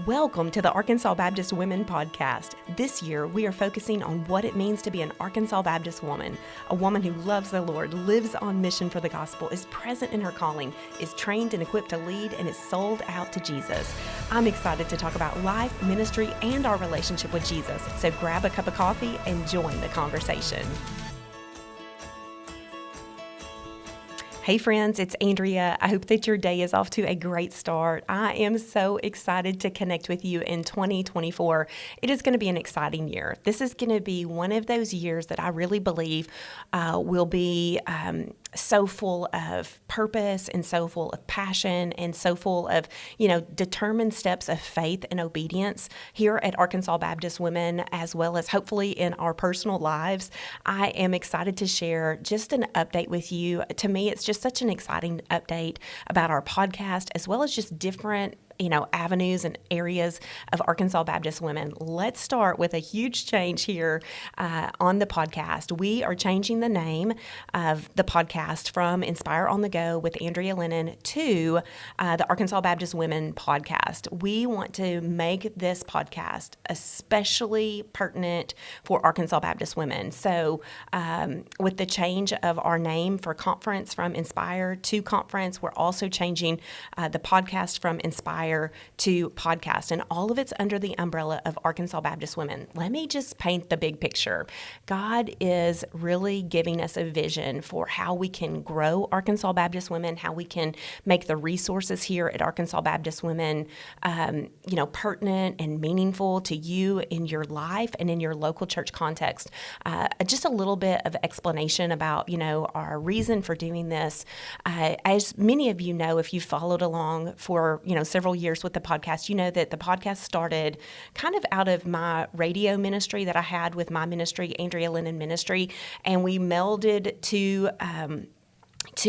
Welcome to the Arkansas Baptist Women Podcast. This year, we are focusing on what it means to be an Arkansas Baptist woman, a woman who loves the Lord, lives on mission for the gospel, is present in her calling, is trained and equipped to lead, and is sold out to Jesus. I'm excited to talk about life, ministry, and our relationship with Jesus. So grab a cup of coffee and join the conversation. Hey friends, it's Andrea. I hope that your day is off to a great start. I am so excited to connect with you in 2024. It is going to be an exciting year. This is going to be one of those years that I really believe will be so full of purpose and so full of passion and so full of, determined steps of faith and obedience here at Arkansas Baptist Women, as well as hopefully in our personal lives. I am excited to share just an update with you. To me, it's just such an exciting update about our podcast, as well as just different avenues and areas of Arkansas Baptist Women. Let's start with a huge change here on the podcast. We are changing the name of the podcast from Inspire on the Go with Andrea Lennon to the Arkansas Baptist Women Podcast. We want to make this podcast especially pertinent for Arkansas Baptist women. So with the change of our name for conference from Inspire to Conference, we're also changing the podcast from Inspire to podcast, and all of it's under the umbrella of Arkansas Baptist Women. Let me just paint the big picture. God is really giving us a vision for how we can grow Arkansas Baptist Women, how we can make the resources here at Arkansas Baptist Women, pertinent and meaningful to you in your life and in your local church context. Just a little bit of explanation about, our reason for doing this. As many of you know, if you followed along for, several years with the podcast, you know that the podcast started kind of out of my radio ministry that I had with my ministry, Andrea Lennon Ministry, and we melded two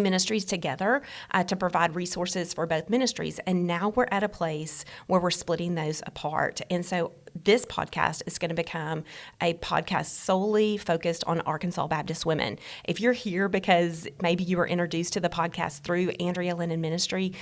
ministries together to provide resources for both ministries. And now we're at a place where we're splitting those apart. And so this podcast is going to become a podcast solely focused on Arkansas Baptist women. If you're here because maybe you were introduced to the podcast through Andrea Lennon Ministry,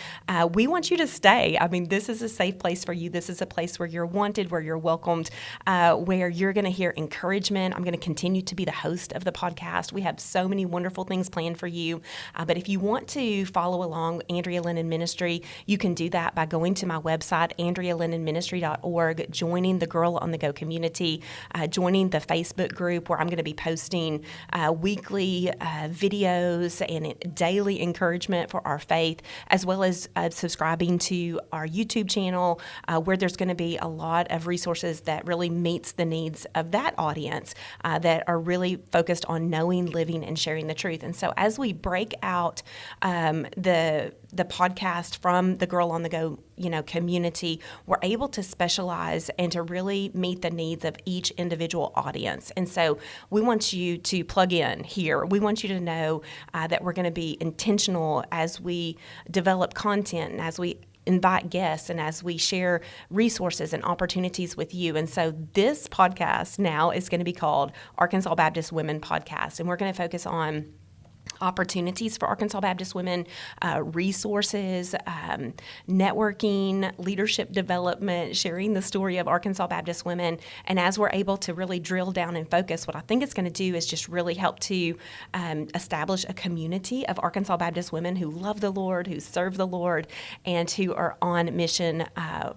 we want you to stay. I mean, this is a safe place for you. This is a place where you're wanted, where you're welcomed, where you're going to hear encouragement. I'm going to continue to be the host of the podcast. We have so many wonderful things planned for you. But if you want to follow along Andrea Lennon Ministry, you can do that by going to my website, andrealennonministry.org, joining the Girl on the Go community, joining the Facebook group where I'm going to be posting weekly videos and daily encouragement for our faith, as well as subscribing to our YouTube channel where there's going to be a lot of resources that really meets the needs of that audience that are really focused on knowing, living, and sharing the truth. And so as we break out the podcast from the Girl on the Go community, we're able to specialize and to really meet the needs of each individual audience. And so we want you to plug in here. We want you to know that we're going to be intentional as we develop content and as we invite guests and as we share resources and opportunities with you. And so this podcast now is going to be called Arkansas Baptist Women Podcast. And we're going to focus on opportunities for Arkansas Baptist women, resources, networking, leadership development, sharing the story of Arkansas Baptist women. And as we're able to really drill down and focus, what I think it's going to do is just really help to establish a community of Arkansas Baptist women who love the Lord, who serve the Lord, and who are on mission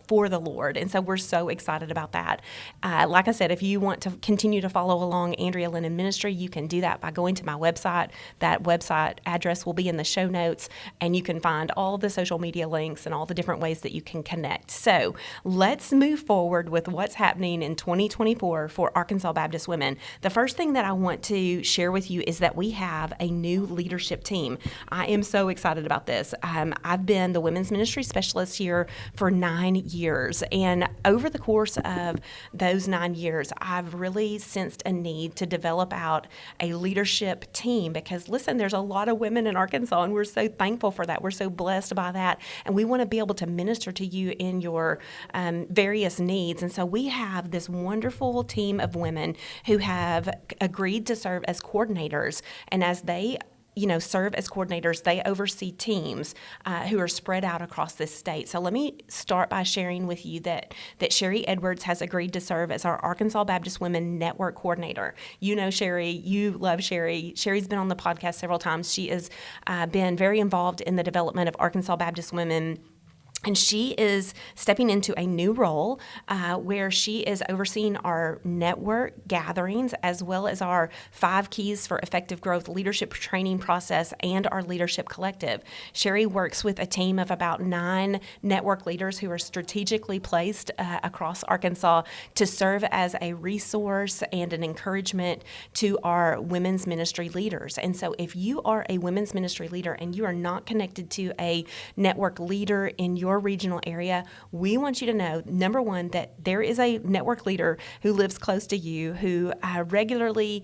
for the Lord. And so we're so excited about that. Like I said, if you want to continue to follow along Andrea Lennon Ministry, you can do that by going to my website. That website address will be in the show notes, and you can find all the social media links and all the different ways that you can connect. So let's move forward with what's happening in 2024 for Arkansas Baptist Women. The first thing that I want to share with you is that we have a new leadership team. I am so excited about this. I've been the women's ministry specialist here for 9 years, and over the course of those 9 years, I've really sensed a need to develop out a leadership team because, listen, there's a lot of women in Arkansas, and we're so thankful for that. We're so blessed by that, and we want to be able to minister to you in your various needs. And so we have this wonderful team of women who have agreed to serve as coordinators, and as they serve as coordinators. They oversee teams who are spread out across this state. So let me start by sharing with you that Sherry Edwards has agreed to serve as our Arkansas Baptist Women Network Coordinator. You know Sherry. You love Sherry. Sherry's been on the podcast several times. She has been very involved in the development of Arkansas Baptist Women. And she is stepping into a new role where she is overseeing our network gatherings as well as our 5 Keys for Effective Growth leadership training process and our leadership collective. Sherry works with a team of about 9 network leaders who are strategically placed across Arkansas to serve as a resource and an encouragement to our women's ministry leaders. And so if you are a women's ministry leader and you are not connected to a network leader in your regional area, we want you to know, number one, that there is a network leader who lives close to you, who regularly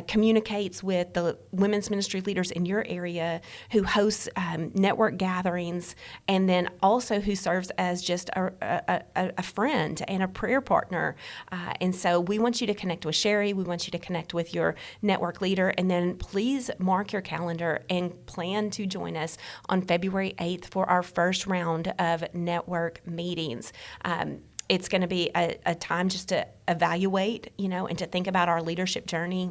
communicates with the women's ministry leaders in your area, who hosts network gatherings, and then also who serves as just a friend and a prayer partner. And so we want you to connect with Sherry. We want you to connect with your network leader, and then please mark your calendar and plan to join us on February 8th for our first round of network meetings. It's going to be a time just to evaluate, and to think about our leadership journey.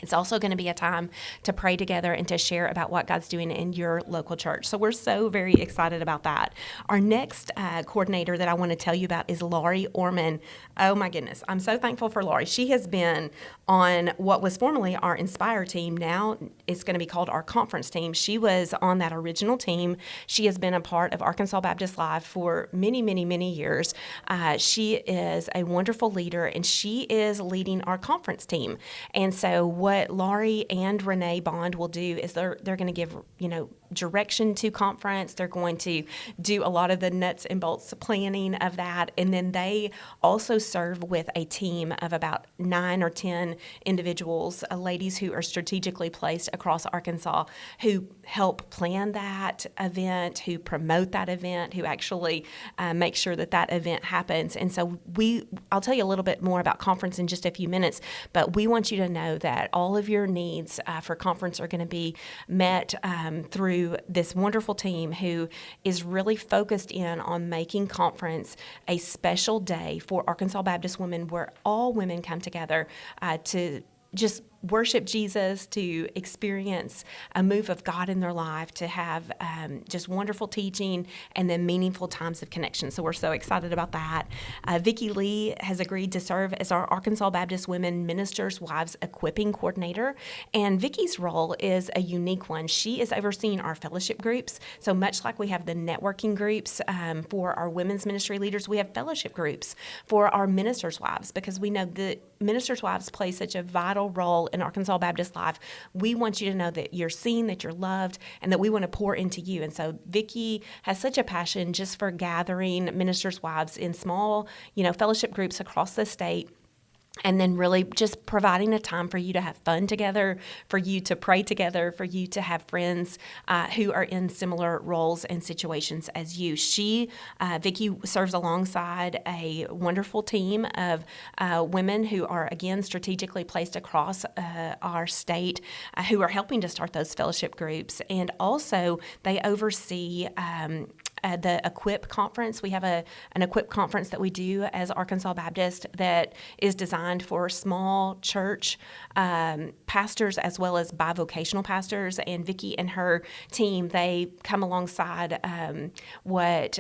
It's also going to be a time to pray together and to share about what God's doing in your local church. So we're so very excited about that. Our next coordinator that I want to tell you about is Laurie Orman. Oh my goodness. I'm so thankful for Laurie. She has been on what was formerly our Inspire team. Now it's going to be called our conference team. She was on that original team. She has been a part of Arkansas Baptist Live for many, many, many years. She is a wonderful leader, and she is leading our conference team. And so what Laurie and Renee Bond will do is they're going to give, direction to conference. They're going to do a lot of the nuts and bolts planning of that. And then they also serve with a team of about 9 or 10 individuals, ladies who are strategically placed across Arkansas, who help plan that event, who promote that event, who actually make sure that event happens. And so I'll tell you a little bit more about conference in just a few minutes, but we want you to know that all of your needs for conference are going to be met through this wonderful team who is really focused in on making conference a special day for Arkansas Baptist women, where all women come together to just worship Jesus, to experience a move of God in their life, to have just wonderful teaching and then meaningful times of connection. So we're so excited about that. Vicki Lee has agreed to serve as our Arkansas Baptist Women Ministers' Wives Equipping Coordinator. And Vicki's role is a unique one. She is overseeing our fellowship groups. So much like we have the networking groups for our women's ministry leaders, we have fellowship groups for our ministers' wives, because we know that ministers' wives play such a vital role in Arkansas Baptist Life. We want you to know that you're seen, that you're loved, and that we want to pour into you. And so Vicki has such a passion just for gathering ministers' wives in small, fellowship groups across the state, and then really just providing a time for you to have fun together, for you to pray together, for you to have friends who are in similar roles and situations as you. Vicki serves alongside a wonderful team of women who are, again, strategically placed across our state, who are helping to start those fellowship groups. And also they oversee the Equip Conference. We have an Equip Conference that we do as Arkansas Baptist that is designed for small church pastors as well as bivocational pastors. And Vicki and her team, they come alongside what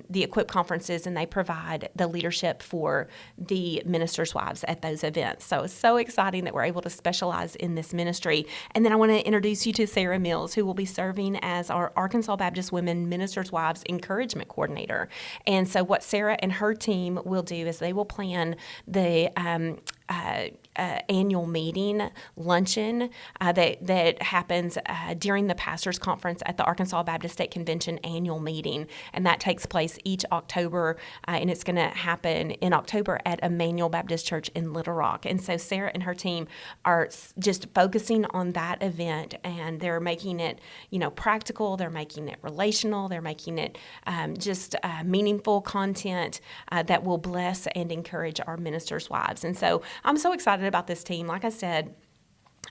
the Equip Conference is, and they provide the leadership for the ministers' wives at those events. So it's so exciting that we're able to specialize in this ministry. And then I want to introduce you to Sarah Mills, who will be serving as our Arkansas Baptist Women Ministers' Wives Encouragement Coordinator. And so what Sarah and her team will do is they will plan the annual meeting luncheon that happens during the Pastors Conference at the Arkansas Baptist State Convention annual meeting. And that takes place each October, and it's going to happen in October at Emmanuel Baptist Church in Little Rock. And so Sarah and her team are just focusing on that event, and they're making it, practical. They're making it relational. They're making it just meaningful content that will bless and encourage our ministers' wives. And so I'm so excited about this team. Like I said,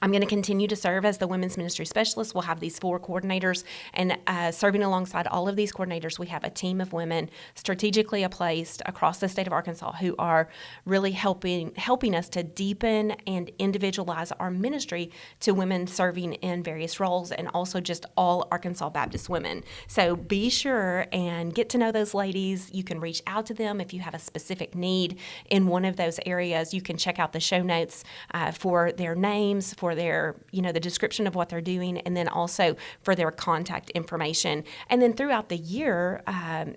I'm going to continue to serve as the women's ministry specialist. We'll have these 4 coordinators, and serving alongside all of these coordinators, we have a team of women strategically placed across the state of Arkansas who are really helping us to deepen and individualize our ministry to women serving in various roles, and also just all Arkansas Baptist women. So be sure and get to know those ladies. You can reach out to them if you have a specific need in one of those areas. You can check out the show notes for their names, for their, the description of what they're doing, and then also for their contact information. And then throughout the year,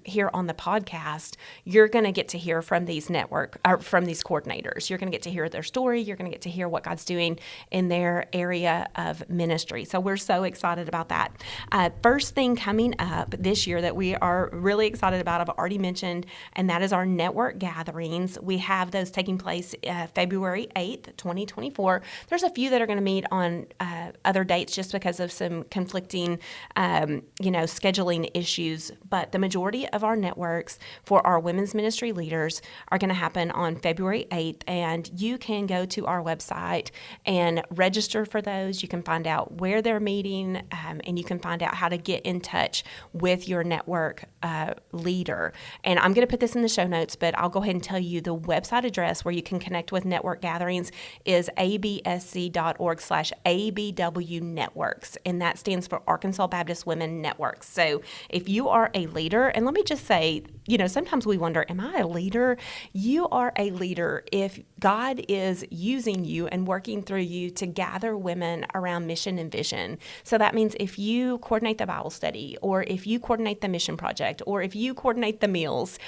here on the podcast, you're going to get to hear from these from these coordinators. You're going to get to hear their story. You're going to get to hear what God's doing in their area of ministry. So we're so excited about that. First thing coming up this year that we are really excited about, I've already mentioned, and that is our network gatherings. We have those taking place February 8th, 2024. There's a few that are going to meet on other dates just because of some conflicting, scheduling issues. But the majority of our networks for our women's ministry leaders are going to happen on February 8th. And you can go to our website and register for those. You can find out where they're meeting, and you can find out how to get in touch with your network leader. And I'm going to put this in the show notes, but I'll go ahead and tell you the website address where you can connect with network gatherings is absc.org/ABW Networks, and that stands for Arkansas Baptist Women Networks. So if you are a leader, and let me just say, sometimes we wonder, am I a leader? You are a leader if God is using you and working through you to gather women around mission and vision. So that means if you coordinate the Bible study, or if you coordinate the mission project, or if you coordinate the meals,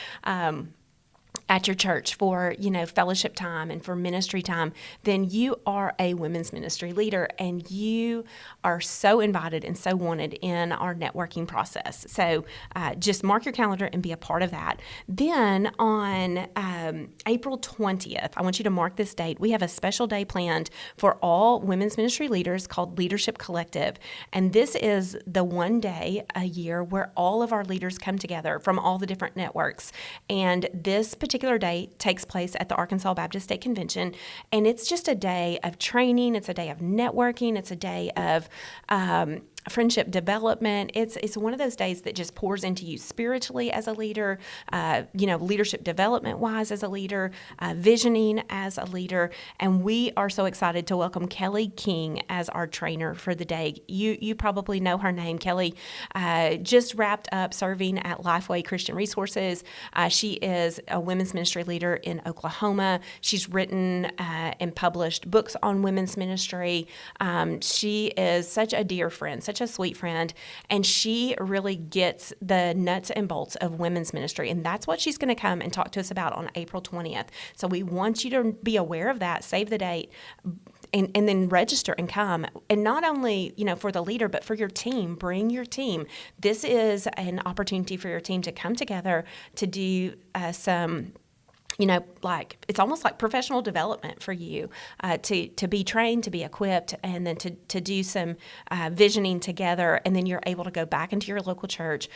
at your church for, fellowship time and for ministry time, then you are a women's ministry leader, and you are so invited and so wanted in our networking process. So just mark your calendar and be a part of that. Then on April 20th, I want you to mark this date. We have a special day planned for all women's ministry leaders called Leadership Collective. And this is the one day a year where all of our leaders come together from all the different networks. And this particular day takes place at the Arkansas Baptist State Convention, and it's just a day of training. It's a day of networking. It's a day of friendship development. It's one of those days that just pours into you spiritually as a leader, leadership development wise as a leader, visioning as a leader. And we are so excited to welcome Kelly King as our trainer for the day. You probably know her name. Kelly just wrapped up serving at Lifeway Christian Resources. She is a women's ministry leader in Oklahoma. She's written and published books on women's ministry. She is such a dear friend, such a sweet friend, and she really gets the nuts and bolts of women's ministry, and that's what she's going to come and talk to us about on April 20th. So we want you to be aware of that, save the date, and then register and come. And not only, for the leader, but for your team. Bring your team. This is an opportunity for your team to come together to do some it's almost like professional development for you, to be trained, to be equipped, and then to do some visioning together. And then you're able to go back into your local church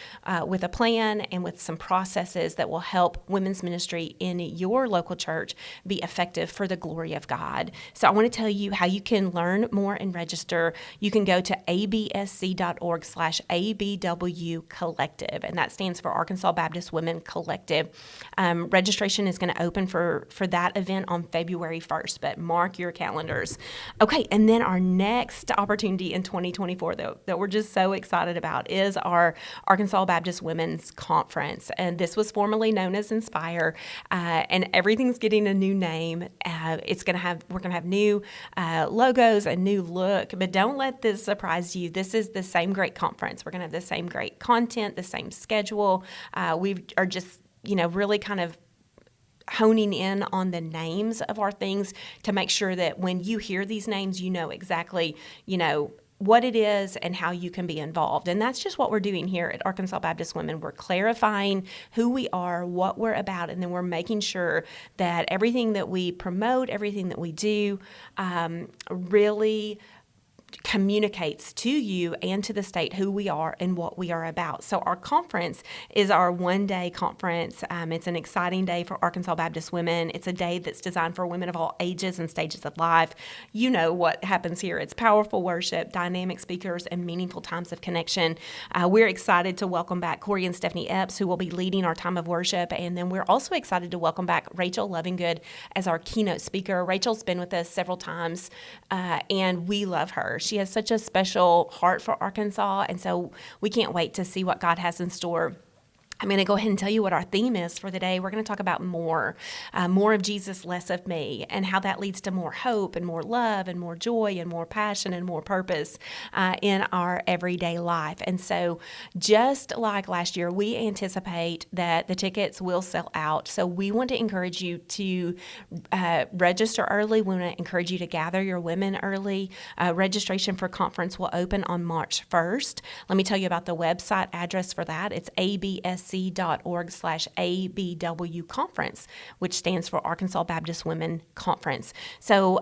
with a plan and with some processes that will help women's ministry in your local church be effective for the glory of God. So I want to tell you how you can learn more and register. You can go to absc.org/ABW Collective, and that stands for Arkansas Baptist Women Collective. Registration is going to open for that event on February 1st, but mark your calendars. Okay, and then our next opportunity in 2024 that we're just so excited about is our Arkansas Baptist Women's Conference, and this was formerly known as Inspire, and everything's getting a new name. We're going to have new logos, a new look, but don't let this surprise you. This is the same great conference. We're going to have the same great content, the same schedule. We are just really kind of honing in on the names of our things to make sure that when you hear these names, you know exactly, what it is and how you can be involved. And that's just what we're doing here at Arkansas Baptist Women. We're clarifying who we are, what we're about, and then we're making sure that everything that we promote, everything that we do, really communicates to you and to the state who we are and what we are about. So our conference is our one-day conference. It's an exciting day for Arkansas Baptist women. It's a day that's designed for women of all ages and stages of life. You know what happens here. It's powerful worship, dynamic speakers, and meaningful times of connection. We're excited to welcome back Corey and Stephanie Epps, who will be leading our time of worship. And then we're also excited to welcome back Rachel Lovingood as our keynote speaker. Rachel's been with us several times, and we love her. She has such a special heart for Arkansas, and so we can't wait to see what God has in store. I'm going to go ahead and tell you what our theme is for the day. We're going to talk about more of Jesus, less of me, and how that leads to more hope and more love and more joy and more passion and more purpose in our everyday life. And so just like last year, we anticipate that the tickets will sell out. So we want to encourage you to register early. We want to encourage you to gather your women early. Registration for conference will open on March 1st. Let me tell you about the website address for that. It's absc.org/ABW conference, which stands for Arkansas Baptist Women Conference. So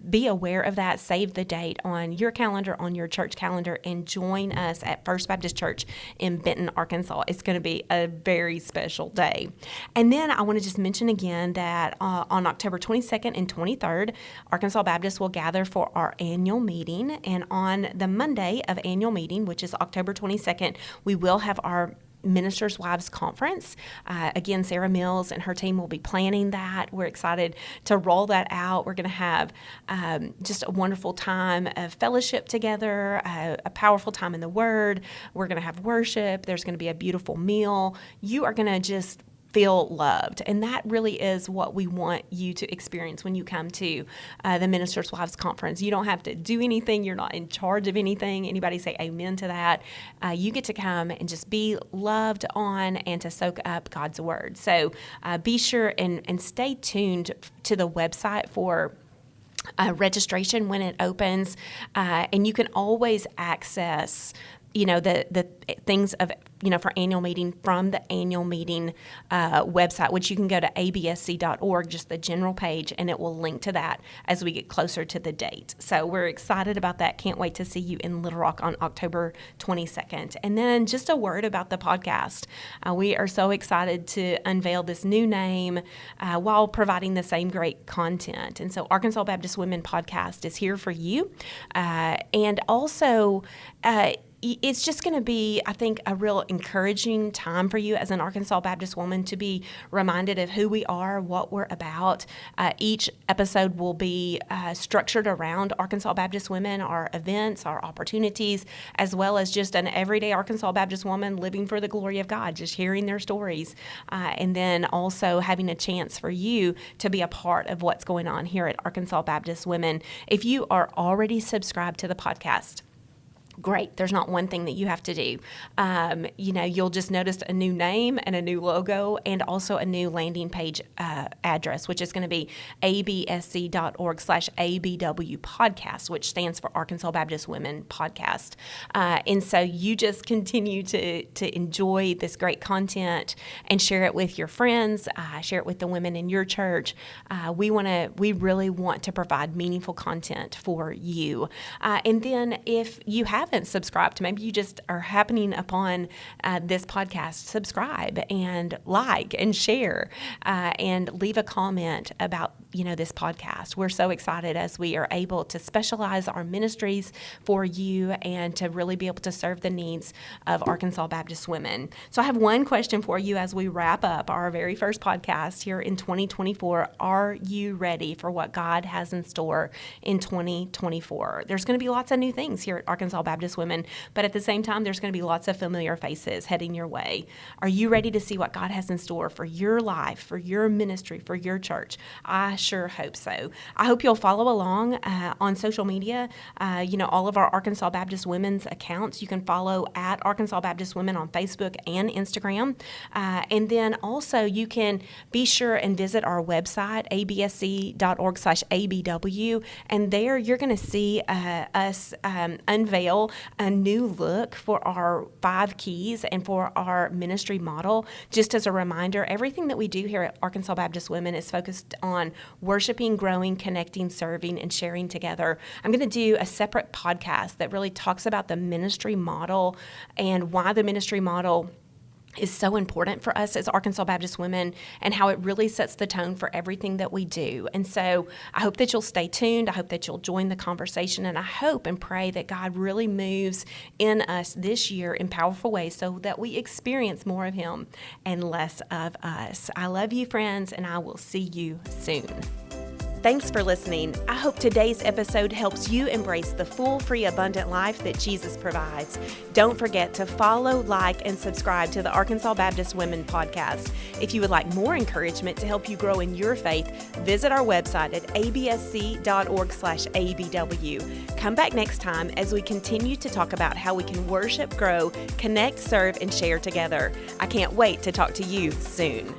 be aware of that. Save the date on your calendar, on your church calendar, and join us at First Baptist Church in Benton, Arkansas. It's going to be a very special day. And then I want to just mention again that on October 22nd and 23rd, Arkansas Baptist will gather for our annual meeting. And on the Monday of annual meeting, which is October 22nd, we will have our Ministers' Wives Conference. Again, Sarah Mills and her team will be planning that. We're excited to roll that out. We're going to have just a wonderful time of fellowship together, a powerful time in the Word. We're going to have worship. There's going to be a beautiful meal. You are going to just feel loved. And that really is what we want you to experience when you come to the Ministers' Wives Conference. You don't have to do anything. You're not in charge of anything. Anybody say amen to that? You get to come and just be loved on and to soak up God's Word. So be sure and stay tuned to the website for registration when it opens. And you can always access the things of, for annual meeting from the annual meeting website, which you can go to absc.org, just the general page, and it will link to that as we get closer to the date. So we're excited about that. Can't wait to see you in Little Rock on October 22nd. And then just a word about the podcast. We are so excited to unveil this new name while providing the same great content. And so Arkansas Baptist Women Podcast is here for you. And also, it's just going to be, I think, a real encouraging time for you as an Arkansas Baptist woman to be reminded of who we are, what we're about. Each episode will be structured around Arkansas Baptist women, our events, our opportunities, as well as just an everyday Arkansas Baptist woman living for the glory of God, just hearing their stories. And then also having a chance for you to be a part of what's going on here at Arkansas Baptist Women. If you are already subscribed to the podcast, great. There's not one thing that you have to do. You'll just notice a new name and a new logo and also a new landing page address, which is going to be absc.org/ABW podcast, which stands for Arkansas Baptist Women Podcast. And so you just continue to enjoy this great content and share it with your friends, share it with the women in your church. We really want to provide meaningful content for you. And then if you haven't subscribed, maybe you just are happening upon this podcast, subscribe and like and share and leave a comment about this podcast. We're so excited as we are able to specialize our ministries for you and to really be able to serve the needs of Arkansas Baptist women. So I have one question for you as we wrap up our very first podcast here in 2024. Are you ready for what God has in store in 2024? There's going to be lots of new things here at Arkansas Baptist Women, but at the same time, there's going to be lots of familiar faces heading your way. Are you ready to see what God has in store for your life, for your ministry, for your church? I sure hope so. I hope you'll follow along on social media. All of our Arkansas Baptist Women's accounts, you can follow at Arkansas Baptist Women on Facebook and Instagram. And then also you can be sure and visit our website, absc.org/ABW. And there you're going to see us unveil a new look for our 5 keys and for our ministry model. Just as a reminder, everything that we do here at Arkansas Baptist Women is focused on worshiping, growing, connecting, serving, and sharing together. I'm going to do a separate podcast that really talks about the ministry model and why the ministry model is so important for us as Arkansas Baptist women and how it really sets the tone for everything that we do. And so I hope that you'll stay tuned. I hope that you'll join the conversation. And I hope and pray that God really moves in us this year in powerful ways so that we experience more of Him and less of us. I love you, friends, and I will see you soon. Thanks for listening. I hope today's episode helps you embrace the full, free, abundant life that Jesus provides. Don't forget to follow, like, and subscribe to the Arkansas Baptist Women podcast. If you would like more encouragement to help you grow in your faith, visit our website at absc.org/abw. Come back next time as we continue to talk about how we can worship, grow, connect, serve, and share together. I can't wait to talk to you soon.